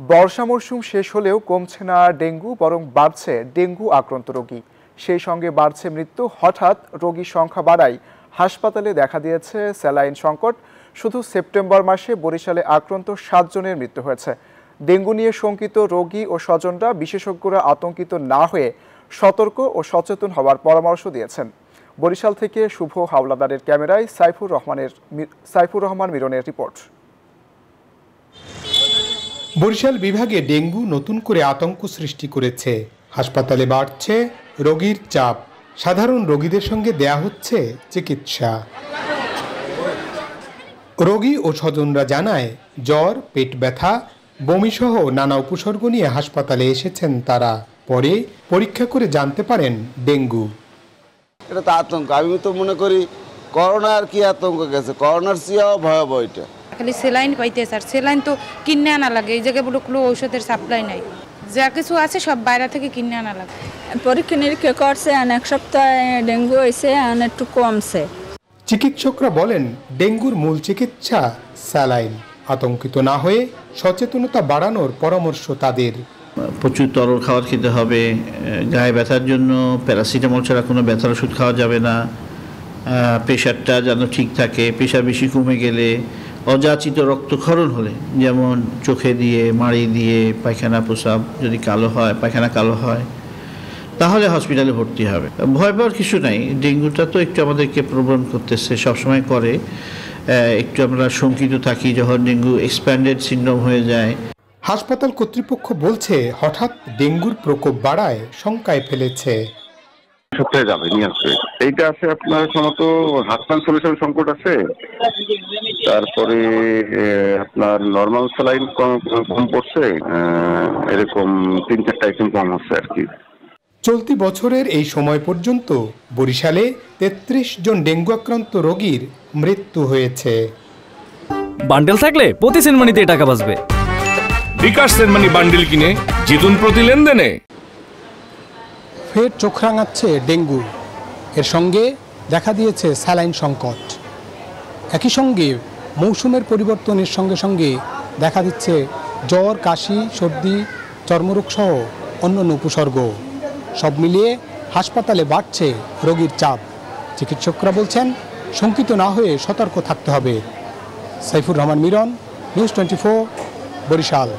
বর্ষা মরশুম শেষ হলেও কমছে না ডেঙ্গু, বরং বাড়ছে ডেঙ্গু আক্রান্ত রোগী। সেই সঙ্গে বাড়ছে মৃত্যু। হঠাৎ রোগীর সংখ্যা বাড়ায় হাসপাতালে দেখা দিয়েছে স্যালাইন সংকট। শুধু সেপ্টেম্বর মাসে বরিশালে আক্রান্ত 7 জনের মৃত্যু হয়েছে। ডেঙ্গু নিয়ে শঙ্কিত রোগী ও স্বজনরা বিশেষজ্ঞরা আতঙ্কিত না হয়ে সতর্ক ও সচেতন হওয়ার পরামর্শ দিয়েছেন। বরিশাল থেকে শুভ হাওলাদারের ক্যামেরায় সাইফুর রহমান মিরনের রিপোর্ট। বরিশাল বিভাগে ডেঙ্গু নতুন করে আতঙ্ক সৃষ্টি করেছে। হাসপাতালে বাড়ছে রোগীর চাপ। সাধারণ রোগীদের সঙ্গে দেয়া হচ্ছে চিকিৎসা। রোগী ও স্বজনরা জানায়, জ্বর, পেট ব্যথা, বমিসহ নানা উপসর্গ নিয়ে হাসপাতালে এসেছেন তারা। পরে পরীক্ষা করে জানতে পারেন ডেঙ্গু। এটা তো আতঙ্ক। আমি তো মনে করি করোনার কি আতঙ্ক গেছে, করোনার চেয়েও ভয়াবহ এটা। খালি সেলাইন পাইতে স্যার, সেলাইন তো কিনে আনা লাগে। এই জায়গায় বলে কোনো ঔষধের সাপ্লাই নাই, যা কিছু আছে সব বাইরে থেকে কিনে আনা লাগে। পরীক্ষা নিরীক্ষা করছে, এক সপ্তাহে ডেঙ্গু হয়েছে, একটু কমছে। চিকিৎসকরা বলেন, ডেঙ্গুর মূল চিকিৎসা স্যালাইন। আতঙ্কিত না হয়ে সচেতনতা বাড়ানোর পরামর্শ তাদের। প্রচুর তরল খাবার খেতে হবে। গায়ে ব্যথার জন্য প্যারাসিটামল ছাড়া কোনো ব্যথার ওষুধ খাওয়া যাবে না। প্রেশারটা যেন ঠিক থাকে। প্রেশার বেশি কমে গেলে, অযাচিত রক্তক্ষরণ হলে, যেমন চোখে দিয়ে, মাড়ি দিয়ে পায়খানা প্রস্রাব যদি কালো হয়, পায়খানা কালো হয়, তাহলে হসপিটালে ভর্তি হবে। ভয় পাওয়ার কিছু নাই। ডেঙ্গুটা তো একটু আমাদেরকে প্রবণ করতেছে, সবসময় করে। একটু আমরা শঙ্কিত থাকি যখন ডেঙ্গু এক্সপ্যান্ডেড সিনড্রোম হয়ে যায়। হাসপাতাল কর্তৃপক্ষ বলছে, হঠাৎ ডেঙ্গুর প্রকোপ বাড়ায় শঙ্কায় ফেলেছে। সপ্তাহে যাবে নিয়ে আসবে। এইটা আছে আপনার সমস্ত হাসপাতাল সলিউশন সংকট আছে। তারপরে আপনার নর্মাল স্যালাইন কম পড়ছে, এরকম 3-4টা আইটেম কম হচ্ছে আর কি। চলতি বছরের এই সময় পর্যন্ত বরিশালে 33 জন ডেঙ্গু আক্রান্ত রোগীর মৃত্যু হয়েছে। বান্ডেল থাকলে প্রতি সেনমানিতে টাকা বাঁচবে। বিকাশ সেনমানি বান্ডেল কিনে জিতুন প্রতি লেনদেনে। ফের চোখ রাঙাচ্ছে ডেঙ্গু। এর সঙ্গে দেখা দিয়েছে স্যালাইন সংকট। একই সঙ্গে মৌসুমের পরিবর্তনের সঙ্গে সঙ্গে দেখা দিচ্ছে জ্বর, কাশি, সর্দি, চর্মরোগ সহ অন্যান্য উপসর্গ। সব মিলিয়ে হাসপাতালে বাড়ছে রোগীর চাপ। চিকিৎসকরা বলছেন, শঙ্কিত না হয়ে সতর্ক থাকতে হবে। সাইফুর রহমান মিরন, নিউজ 24, বরিশাল।